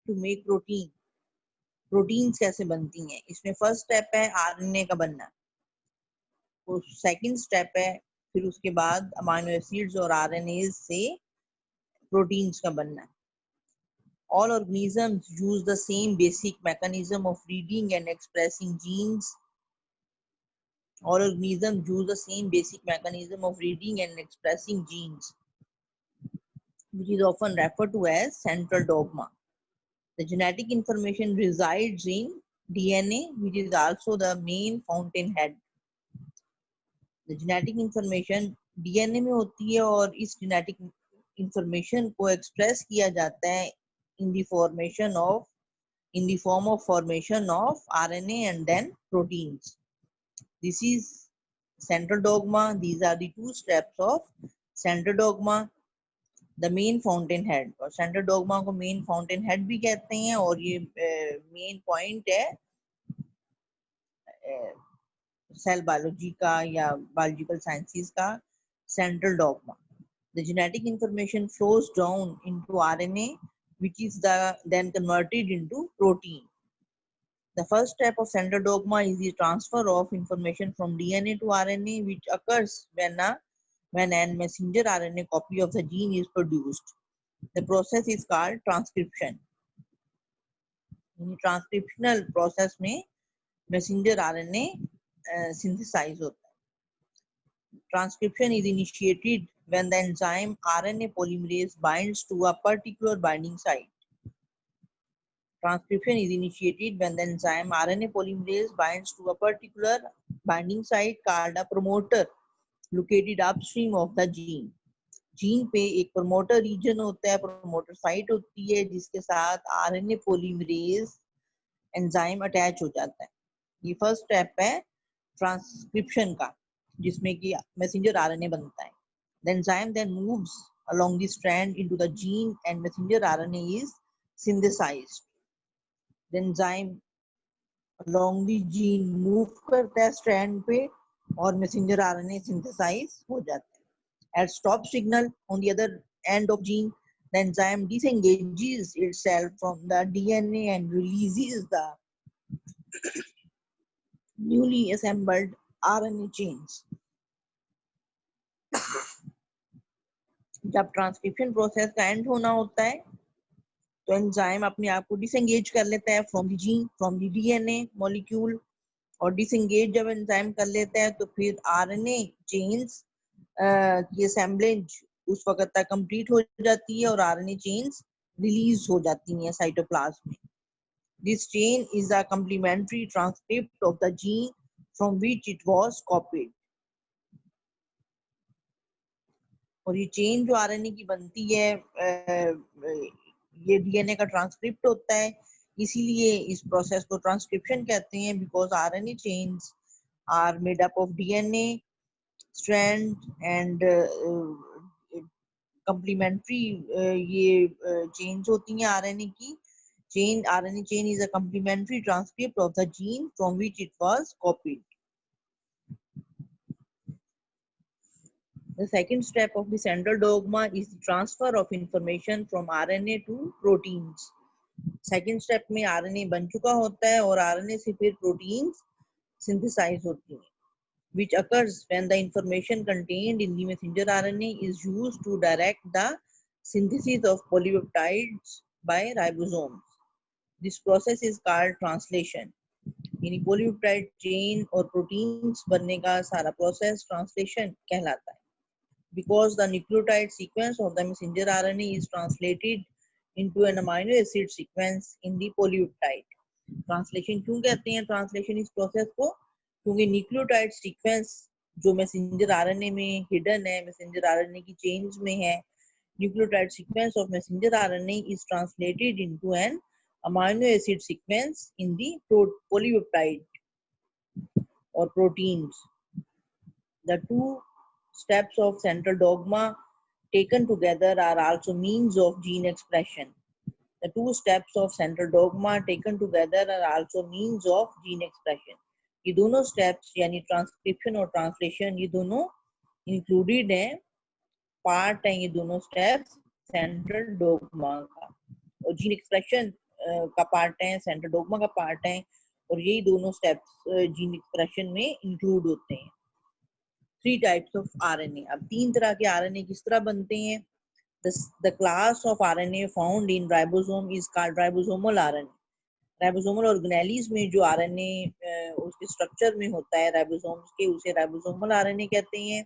To make protein. Proteins कैसे बनती हैं, इसमें फर्स्ट स्टेप है आरएनए का बनना, और सेकंड स्टेप है फिर उसके बाद अमीनो एसिड्स और आरएनए से प्रोटीन्स का बनना। All organisms use the same basic mechanism of reading and expressing genes. All organisms use the same basic mechanism of reading and expressing genes, which is often referred to as central dogma. The genetic information resides in DNA, which is also the main fountainhead. The genetic information DNA में होती है और इस genetic information को express किया जाता है in the form of formation of RNA and then proteins. This is central dogma. These are the two steps of central dogma. The main fountainhead, और central dogma को main fountainhead भी कहते हैं, और ये main point है cell biology का या biological sciences का central dogma. The genetic information flows down into RNA, which is then converted into protein. The first step of central dogma is the transfer of information from DNA to RNA, which occurs when an messenger RNA copy of the gene is produced. The process is called transcription. In the transcriptional process में messenger RNA synthesize होता है. Transcription is initiated when the enzyme RNA polymerase binds to a particular binding site. Transcription is initiated when the enzyme RNA polymerase binds to a particular binding site called a promoter located upstream of the gene. Gene पे एक promoter reason होता है, promoter site होती है जिसके साथ RNA polymerase enzyme attach हो जाता है. ये फर्स्ट स्टेप है ट्रांसक्रिप्शन का, जिसमें कि मैसेंजर आरएनए बनता है. The enzyme then moves along the strand into the gene and messenger RNA is synthesized. The enzyme along the gene move करता है strand पे और messenger RNA synthesize हो जाता है. At stop signal on the other end of gene, the enzyme disengages itself from the DNA and releases the newly assembled RNA chains. जब transcription process का and होना होता है तो एंजाइम अपने आप को डिसएंगेज कर लेता है from the gene, from the DNA molecule, और डिसएंगेज जब एंजाइम कर लेता है तो फिर आरएनए चेन्स की असेंबलेज उस वक्त तक कंप्लीट हो जाती है और आरएनए चेन्स रिलीज हो जाती हैं साइटोप्लाज्म में. This chain is a complementary transcript of the gene from which it was copied. और ये चेन जो आरएनए की बनती है ये डीएनए का ट्रांसक्रिप्ट होता है, इसीलिए इस प्रोसेस को ट्रांसक्रिप्शन कहते हैं, because RNA chains are made up of DNA strand and complementary ये चेन्स होती हैं आरएनए की. RNA chain is a complementary transcript of the gene from which it was copied. The second step of the central dogma is the transfer of information from RNA to proteins. Second step में RNA बन चुका होता है और RNA से फिर proteins synthesize होती हैं, which occurs when the information contained in the messenger RNA is used to direct the synthesis of polypeptides by ribosomes. This process is called translation. यानी polypeptide chain और proteins बनने का सारा process translation कहलाता है. Because the nucleotide sequence of the messenger RNA is translated into an amino acid sequence in the polypeptide. Translation क्यों कहते हैं translation इस process को? क्योंकि nucleotide sequence जो messenger RNA में hidden है, messenger RNA की chains में है, nucleotide sequence of messenger RNA is translated into an amino acid sequence in the polypeptide or proteins. The two steps of central dogma taken together are also means of gene expression. The two steps of central dogma taken together are also means of gene expression. ये दोनों steps यानी transcription और translation ये दोनों included हैं, part हैं ये दोनों steps central dogma का. और gene expression का पार्ट है, सेंट्रोडोग्मा का पार्ट है, और यही दोनों स्टेप्स जीन एक्सप्रेशन में इंक्लूड होते हैं। 3 टाइप्स ऑफ आरएनए। अब 3 तरह के आरएनए किस तरह बनते हैं? The class of RNA found in ribosome is called ribosomal RNA. Ribosomal organelles में जो आरएनए उसके स्ट्रक्चर में होता है राइबोसोम्स के, उसे राइबोसोमल आरएनए कहते हैं।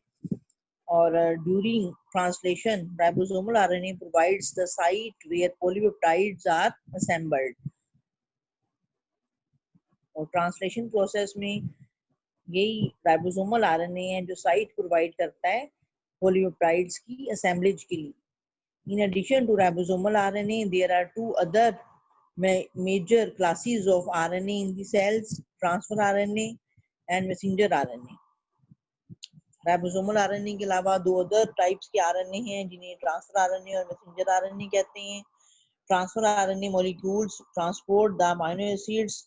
और during translation ribosomal RNA provides the site where polypeptides are assembled. और ट्रांसलेशन प्रोसेस में यही राइबोसोमल आरएनए है जो साइट प्रोवाइड करता है पॉलीपेप्टाइड्स की असेंबलेज के लिए। In addition to ribosomal RNA, there are 2 other major classes of RNA in the cells: transfer RNA and messenger RNA. Ribosomal RNA के अलावा 2 अदर टाइप्स के आरएनए हैं जिन्हें ट्रांसफर आरएनए और मैसेंजर आरएनए कहते हैं। Transfer RNA molecules transport the amino acids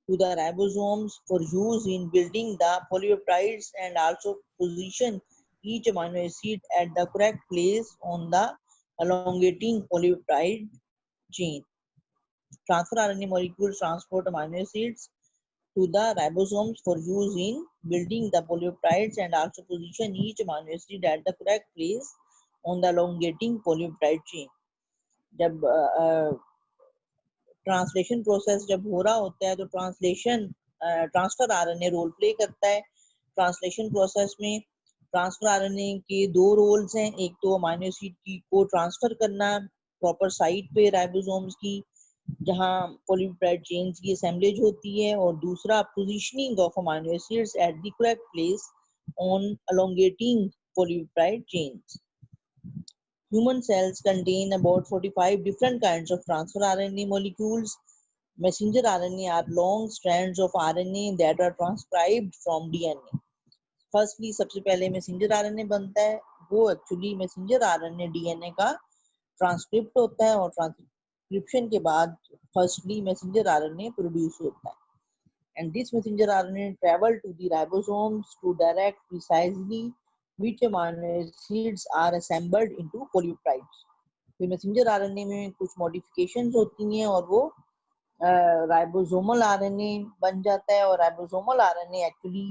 to the ribosomes for use in building the polypeptides and also position each amino acid at the correct place on the elongating polypeptide chain. Transfer RNA molecules transport amino acids to the ribosomes for use in building the polypeptides and also position each amino acid at the correct place on the elongating polypeptide chain. जब translation process जब हो रहा होता है तो transfer RNA role play करता है। Translation process में ट्रांसफर आरएनए के 2 रोल्स हैं, एक तो अमीनो एसिड की को ट्रांसफर करना प्रॉपर साइट पे राइबोसोम्स की जहां पॉलीपेप्टाइड चेन्स की असेंबलेज होती है, और दूसरा positioning of amino acids at the correct place on elongating polypeptide chains. Human cells contain about 45 different kinds of transfer RNA molecules. Messenger RNA are long strands of RNA that are transcribed from DNA. Firstly सबसे पहले messenger RNA बनता है, वो actually messenger RNA DNA का transcript होता है, और transcription के बाद फर्स्टली मैसेंजर आरएनए प्रोड्यूस होता है। And this messenger RNA travel to the ribosomes to direct precisely which amino acids are assembled into polypeptides. तो मैसेंजर आरएनए में कुछ मॉडिफिकेशंस होती हैं और वो राइबोसोमल आरएनए बन जाता है, और ribosomal RNA actually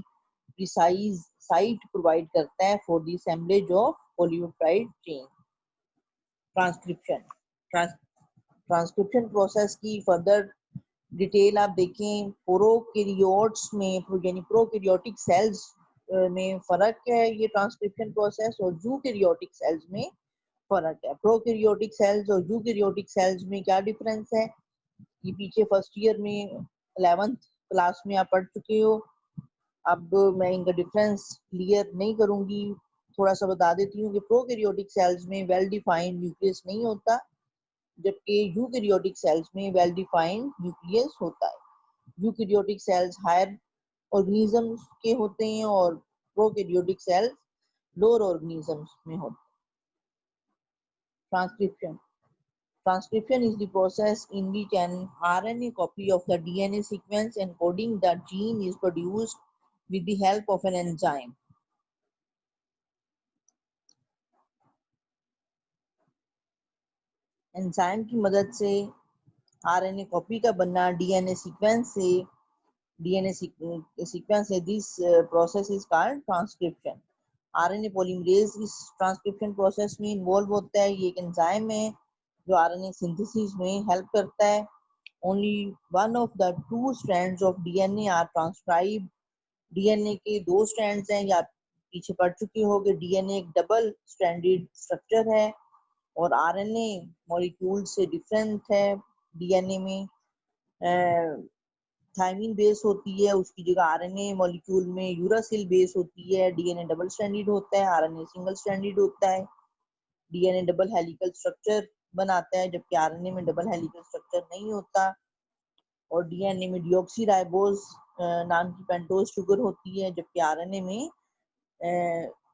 precise site provide करता है for the assemblage of polypeptide chain. Transcription process की फर्दर डिटेल आप देखें। प्रोकैरियोट्स में यानी प्रोकैरियोटिक सेल्स में फर्क है ये ट्रांसक्रिप्शन प्रोसेस, और यूकैरियोटिक सेल्स में फर्क है। प्रोकैरियोटिक सेल्स और यूकैरियोटिक सेल्स में क्या डिफरेंस है, ये पीछे फर्स्ट ईयर में 11th क्लास में आप पढ़ चुके हो। अब मैं इनका डिफरेंस क्लियर नहीं करूंगी, थोड़ा सा बता देती हूँ कि प्रोकैरियोटिक सेल्स में वेल डिफाइंड न्यूक्लियस नहीं होता, जबकि यूकैरियोटिक सेल्स में वेल डिफाइंड न्यूक्लियस होता है। यूकैरियोटिक सेल्स हायर ऑर्गेनिजम्स के होते हैं और प्रोकैरियोटिक सेल्स लोअर ऑर्गेनिजम्स में होते हैं। Transcription is the process in which an RNA copy of the DNA sequence encoding the gene is produced with the help of an enzyme. Enzyme की मदद से आरएनए कॉपी का बनना DNA sequence से this process is called transcription. RNA polymerase इस transcription process में involve होता है। ये एक एंजाइम है जो आरएनए सिंथेसिस में हेल्प करता है। Only one of the 2 strands of DNA are transcribed. DNA के 2 स्ट्रैंड्स हैं, या पीछे पढ़ चुके हो कि डीएनए एक डबल स्ट्रैंडेड स्ट्रक्चर है और आरएनए मॉलिक्यूल से डिफरेंट है। डीएनए में थायमिन बेस होती है, उसकी जगह आरएनए मॉलिक्यूल में यूरासिल बेस होती है। डीएनए डबल स्ट्रैंडेड होता है, आरएनए सिंगल स्ट्रैंडेड होता है। डीएनए डबल हेलिकल स्ट्रक्चर बनाता है, जबकि आरएनए में डबल हेलिकल स्ट्रक्चर नहीं होता। और डीएनए में डीऑक्सीराइबोज नाम की पेंटोज शुगर होती है, जबकि आरएनए में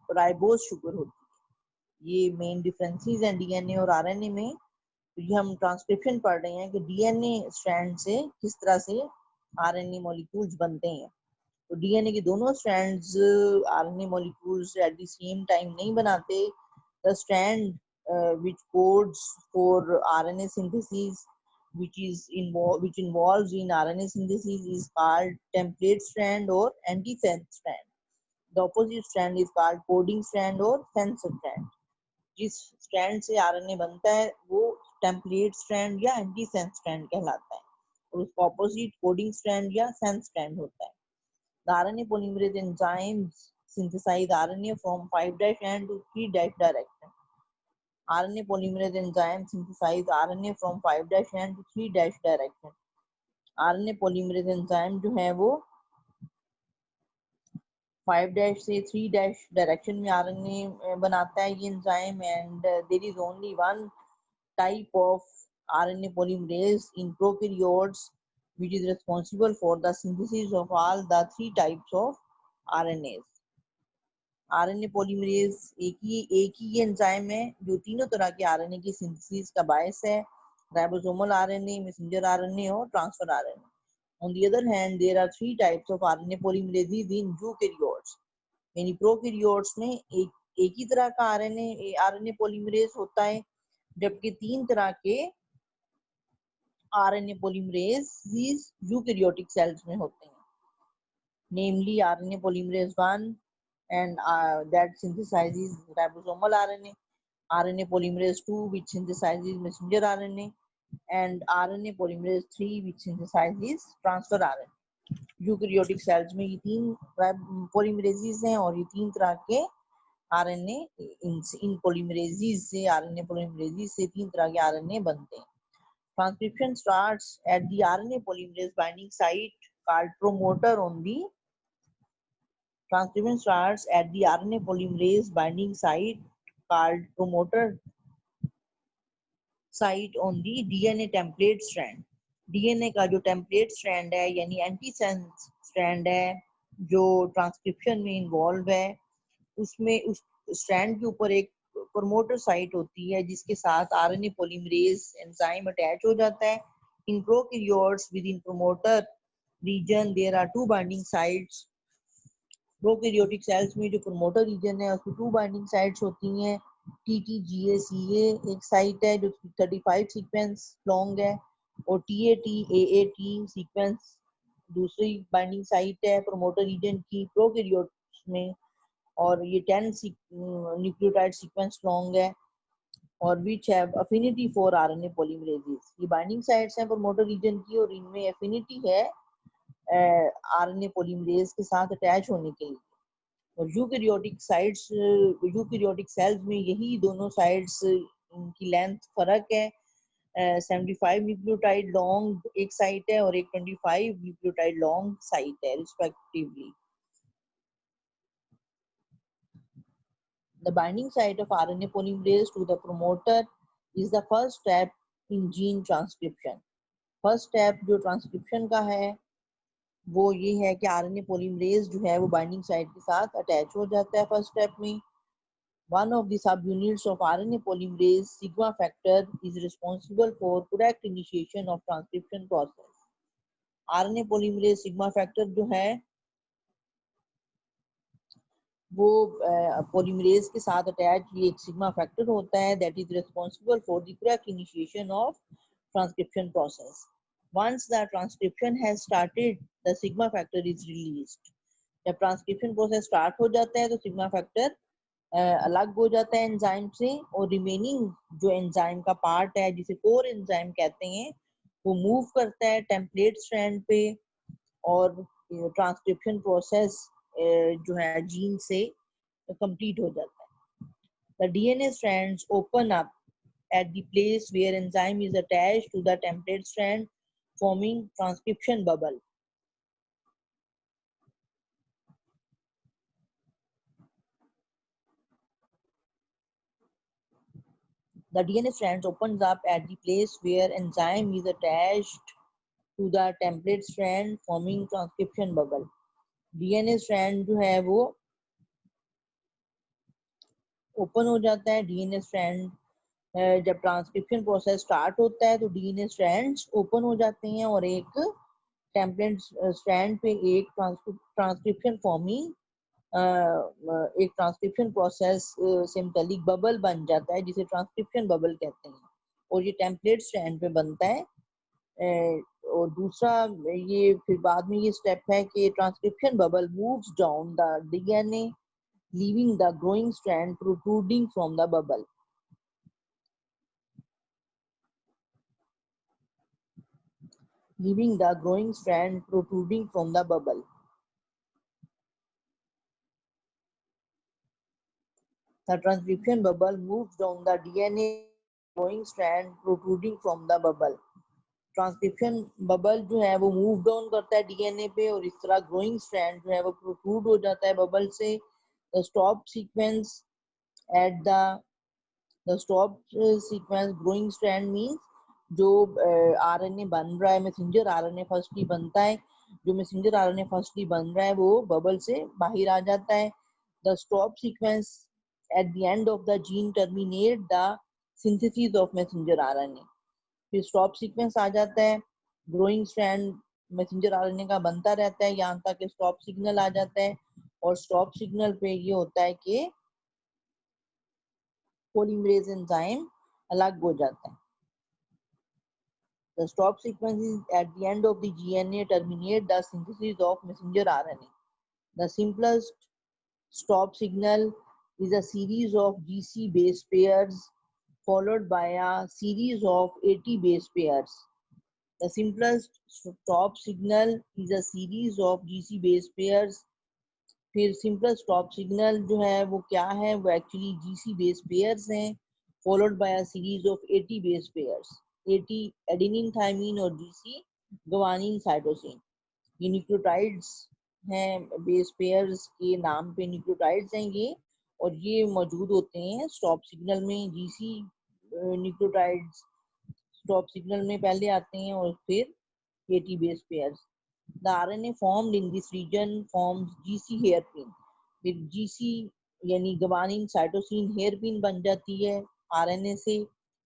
राइबोज शुगर होती है। ये मेन डिफरेंसेस हैं डीएनए और आरएनए में। तो ये हम ट्रांसक्रिप्शन पढ़ रहे हैं कि डीएनए स्ट्रैंड से किस तरह से आरएनए मॉलिक्यूल्स बनते हैं। तो डीएनए के दोनों strands RNA molecules at the same time नहीं बनाते। The strand which codes for RNA synthesis which involves in RNA synthesis is called template strand or antisense strand. The opposite strand is called coding strand or sense strand. जिस strand से RNA बनता है वो template strand या anti sense strand कहलाता है और उसका ऑपोजिट कोडिंग स्ट्रैंड या सेंस स्ट्रैंड होता है. The RNA polymerase enzymes synthesize RNA from 5' end to 3' direction. RNA polymerase enzymes synthesize RNA from 5' end to 3' direction. RNA polymerase enzyme जो है वो 5' से 3' डायरेक्शन में आरएनए बनाता है ये enzyme and there is only one type of RNA polymerase in prokaryotes which is responsible for the synthesis of all the 3 types of RNAs. RNA polymerase एक ही enzyme है जो तीनों तरह के आरएनए की सिंथेसिस का बायस है, राइबोसोमल आरएनए, मैसेंजर आरएनए और transfer RNA. On the other hand, there are 3 types of RNA polymerases in eukaryotes. यानी प्रोकैरियोट्स में एक ही तरह का आरएनए पॉलीमरेज होता है जबकि 3 तरह के आरएनए पॉलीमरेज यूकैरियोटिक सेल्स में होते हैं. Namely RNA polymerase 1 and that synthesizes ribosomal RNA, RNA polymerase 2 which synthesizes messenger RNA and RNA polymerase 3 which synthesizes transfer RNA. Eukaryotic cells में ये 3 पॉलीमरेजेस हैं और ये 3 तरह के आरएनए इन पॉलीमरेजेस से आरएनए पॉलीमरेजेस से 3 तरह के आरएनए बनते हैं. Transcription starts at the RNA polymerase binding site called promoter on the transcription starts at the RNA polymerase binding site called promoter site on the DNA template strand. DNA का जो template strand है यानी antisense strand है जो transcription में involve है उसमें उस स्ट्रैंड के ऊपर एक प्रमोटर साइट होती है जिसके साथ आरएनए पॉलीमरेज एंजाइम अटैच हो जाता है. In prokaryotes within promoter region there are 2 binding sites. Prokaryotic cells में जो प्रमोटर रीजन है उसमें 2 बाइंडिंग साइट्स होती हैं. TTGACA एक साइट है जो 35 सीक्वेंस लॉन्ग है और TAT-AAT सीक्वेंस दूसरी बाइंडिंग साइट है प्रमोटर रीजन की प्रोकैरियोट्स में और ये 10 न्यूक्लियोटाइड सीक्वेंस लॉन्ग है और which have affinity for RNA polymerases. ये बाइंडिंग साइट्स हैं प्रमोटर रीजन की और इनमें एफिनिटी है आरएनए पॉलीमरेज के साथ अटैच होने के लिए. और यूकैरियोटिक सेल्स में यही दोनों साइट्स इनकी लेंथ फर्क है. 75 न्यूक्लियोटाइड लॉन्ग एक साइट है और एक 25 न्यूक्लियोटाइड लॉन्ग साइट है respectively. The binding site of RNA polymerase to the promoter is the first step in gene transcription. First step जो ट्रांसक्रिप्शन का है वो ये है कि आरएनए पॉलीमरेज जो है वो बाइंडिंग साइट के साथ अटैच हो जाता है फर्स्ट स्टेप में. One of the subunits of RNA polymerase, sigma factor, is responsible for correct initiation of transcription process. RNA polymerase sigma factor जो है वो पॉलीमरेज के साथ अटैच ये एक सिग्मा फैक्टर होता है that is responsible for the correct initiation of transcription process. Once the transcription has started, the sigma factor is released. जब ट्रांसक्रिप्शन प्रोसेस स्टार्ट हो जाता है तो सिग्मा फैक्टर अलग हो जाता है एंजाइम से और रिमेनिंग जो एंजाइम का पार्ट है जिसे कोर एंजाइम कहते हैं वो मूव करता है टेम्पलेट स्ट्रैंड पे और ट्रांसक्रिप्शन प्रोसेस जो है जीन से कंप्लीट हो जाता है. The DNA strands open up at the place where enzyme is attached to the template strand, forming transcription bubble. The DNA strands opens up at the place where enzyme is attached to the template strand, forming transcription bubble. DNA strand जो है वो open हो जाता है. DNA strand जब transcription process start होता है तो डीएनए स्ट्रैंड्स ओपन हो जाते हैं और एक टेम्पलेट स्ट्रैंड पे एक ट्रांसक्रिप्शन फॉर्मिंग एक ट्रांसक्रिप्शन प्रोसेस से मुतालिक बबल बन जाता है जिसे ट्रांसक्रिप्शन बबल कहते हैं और ये टेम्पलेट स्ट्रैंड पे बनता है और दूसरा ये फिर बाद में ये स्टेप है कि transcription bubble moves down the DNA leaving the growing strand protruding from the bubble. Leaving the growing strand protruding from the bubble. The transcription bubble moves down the DNA growing strand protruding from the bubble. Transcription bubble जो है वो move down करता है DNA पे और इस तरह growing strand जो है वो प्रोट्रूड हो जाता है बबल से. The stop sequence at the stop sequence growing strand means जो आरएनए बन रहा है, मैसेंजर आरएनए फर्स्टली बनता है, जो मैसेंजर आरएनए फर्स्टली बन रहा है वो बबल से बाहर आ जाता है. The stop sequence at the end of the gene terminate the synthesis of messenger RNA. फिर स्टॉप सीक्वेंस आ जाता है, ग्रोइंग स्ट्रैंड मैसेंजर आरएनए का बनता रहता है यहाँ तक स्टॉप सिग्नल आ जाता है. और स्टॉप सिग्नल पे ये होता है कि पॉलीमरेज एंजाइम अलग हो जाता है. The stop sequences at the end of the GNA terminate the synthesis of messenger RNA. The simplest stop signal is a series of GC base pairs followed by a series of AT base pairs. The simplest stop signal is a series of GC base pairs. फिर simple stop signal जो है वो क्या है, वो actually GC base pairs हैं followed by a series of AT base pairs. AT adenine thymine और GC guanine cytosine. ये न्यूक्लियोटाइड्स हैं, बेस पेयर्स के नाम पे न्यूक्लियोटाइड्स हैं ये, और ये मौजूद होते हैं स्टॉप सिग्नल में. जीसी न्यूक्लियोटाइड्स स्टॉप सिग्नल में पहले आते हैं और फिर eighty base pairs. The RNA formed in this region forms GC hairpin. फिर GC यानी guanine cytosine hairpin बन जाती है RNA से,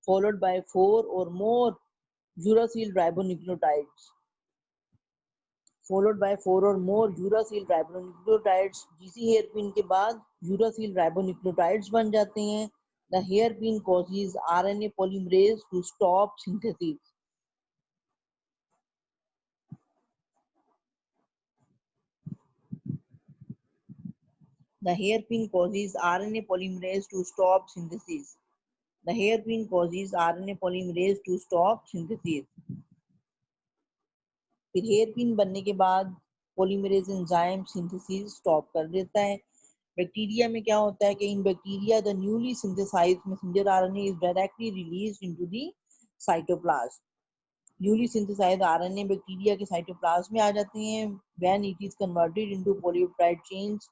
followed by 4 or more uracil ribonucleotides. Followed by 4 or more uracil ribonucleotides. GC hairpin के बाद uracil ribonucleotides बन जाते हैं. The hairpin causes RNA polymerase to stop synthesis. The hairpin causes RNA polymerase to stop synthesis. The hairpin causes RNA polymerase to stop synthesis. फिर hairpin बनने के बाद polymerase enzyme synthesis stop कर देता है. बैक्टीरिया में क्या होता है कि in bacteria the newly synthesized messenger RNA is directly released into the cytoplasm. Newly synthesized RNA bacteria के साइटोप्लाज्म में आ जाते हैं when it is converted into polypeptide chains.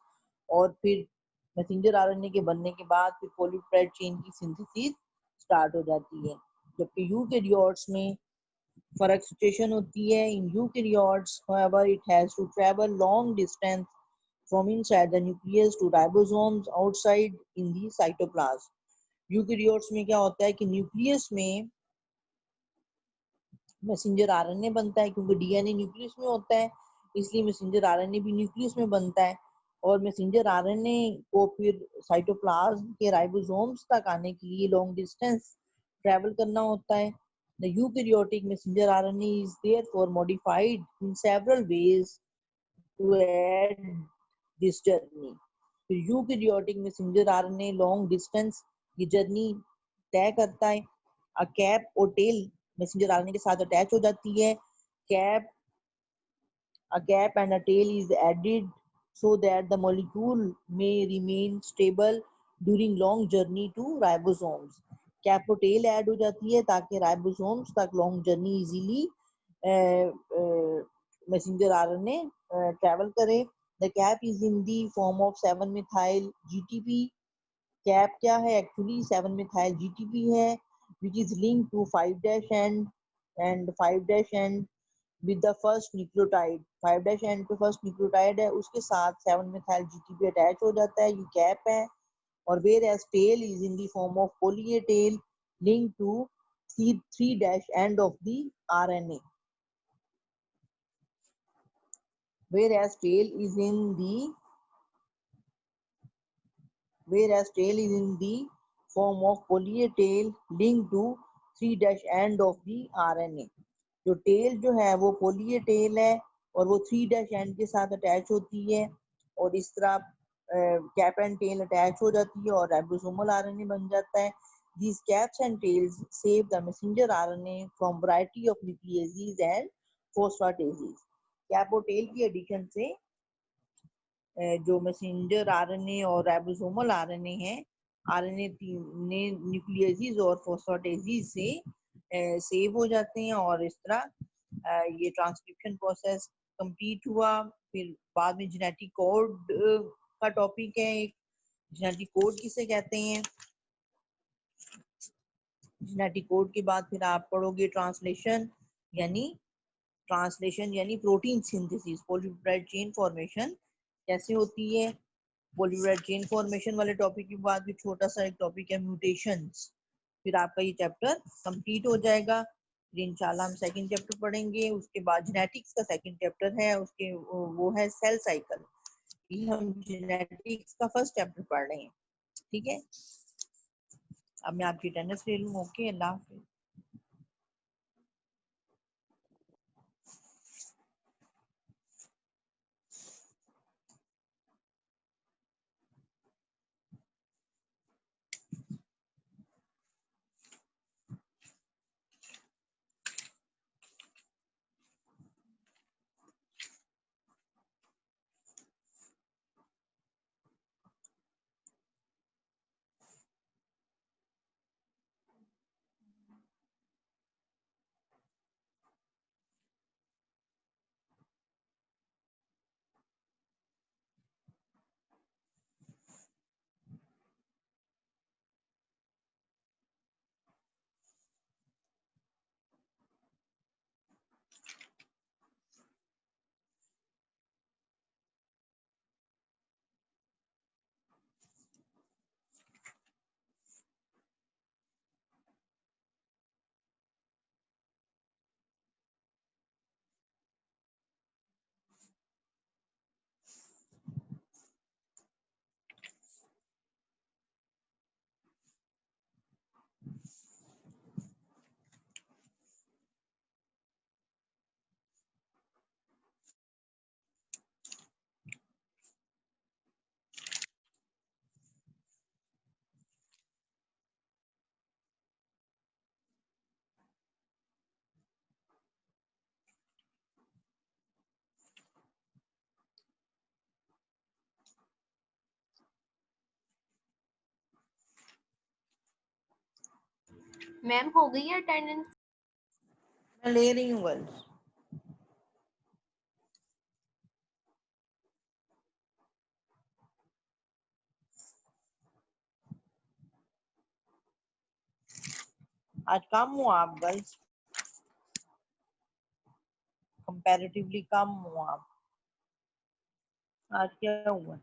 और फिर मैसेंजर आरएनए के बनने के बाद फिर पॉलीपेप्टाइड चेन की सिंथेसिस स्टार्ट हो जाती है. जबकि यूकेरियोट्स में फर्क सिचुएशन होती है. इन eukaryotes however it has to travel long distance from inside the nucleus to ribosomes outside in the cytoplasm. Eukaryotes में क्या होता है कि न्यूक्लियस में मैसेंजर आरएनए बनता है क्योंकि डीएनए न्यूक्लियस में होता है, इसलिए मैसेंजर आरएनए भी न्यूक्लियस में बनता है. और मैसेंजर आरएनए को फिर साइटोप्लाज्म के राइबोसोम्स तक आने के लिए लॉन्ग डिस्टेंस ट्रैवल करना होता है. The eukaryotic messenger RNA is therefore modified in several ways to aid this journey. फिर eukaryotic messenger RNA long distance की जर्नी तय करता है. अ कैप और टेल मैसेंजर आरएनए के साथ अटैच हो जाती है. Cap a cap and a tail is added so that the molecule may remain stable during long journey to ribosomes. Cap और टेल ऐड हो जाती है ताकि राइबोसोम्स तक long journey easily messenger RNA travel करे. The cap is in the form of 7 methyl GTP. Cap क्या है, actually 7 methyl GTP है which is linked to 5' end and 5' end with the first nucleotide. 5' end पे first nucleotide है, उसके साथ 7 methyl GTP attach हो जाता है, ये कैप है. और whereas tail is in the form of poly A tail linked to 3' end of the RNA. Whereas tail is in the form of poly A tail linked to 3' end of the RNA. जो tell जो है वो पोलिए tell है और वो 3' and के साथ attach होती है और इस तरह कैप एंड टेल अटैच हो जाती है और राइबोसोमल आरएनए बन जाता है। These caps and tails save the messenger RNA from variety of nucleases and phosphatases. Cap और टेल की एडिशन से जो मैसेंजर आरएनए और राइबोसोमल आरएनए है, आरएनए न्यूक्लियसेस और फॉस्फेटेसेस से सेव हो जाते हैं और इस तरह ये ट्रांसक्रिप्शन प्रोसेस कंप्लीट हुआ। फिर बाद में जेनेटिक कोड का टॉपिक है एक। जेनेटिक कोड किसे कहते हैं? जेनेटिक कोड के बाद फिर आप पढ़ोगे ट्रांसलेशन यानी protein synthesis, polypeptide chain formation कैसे होती है। पॉलीपेप्टाइड चेन फॉर्मेशन वाले टॉपिक के बाद भी छोटा सा एक टॉपिक है म्यूटेशंस। फिर आपका ये चैप्टर कंप्लीट हो जाएगा। फिर इंशाल्लाह हम सेकंड चैप्टर पढ़ेंगे। उसके बाद जेनेटिक्स का सेकंड चैप्टर है, उसके वो है सेल साइकिल। ये हम जेनेटिक्स का फर्स्ट चैप्टर पढ़ रहे हैं, ठीक है। अब मैं आपकी अटेंडेंस ले लूँ। ओके, अल्लाह हाफिज। मैम हो गई है अटेंडेंस? मैं ले रही हूँ गर्ल्स। आज कम हो आप गर्ल्स, कंपैरेटिवली कम हो आप। आज क्या हुआ?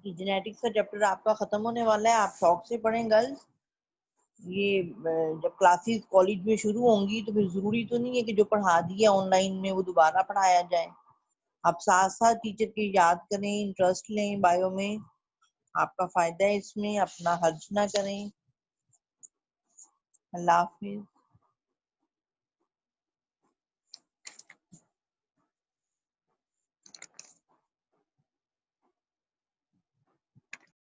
जेनेटिक्स का चैप्टर आपका खत्म होने वाला है, आप शौक से पढ़ें गर्ल्स। ये जब क्लासेस कॉलेज में शुरू होंगी तो फिर जरूरी तो नहीं है कि जो पढ़ा दिया ऑनलाइन में वो दोबारा पढ़ाया जाए। आप साथ साथ टीचर की याद करें, इंटरेस्ट लें बायो में, आपका फायदा है इसमें, अपना हर्ज ना करें। अल्लाह हाफिज।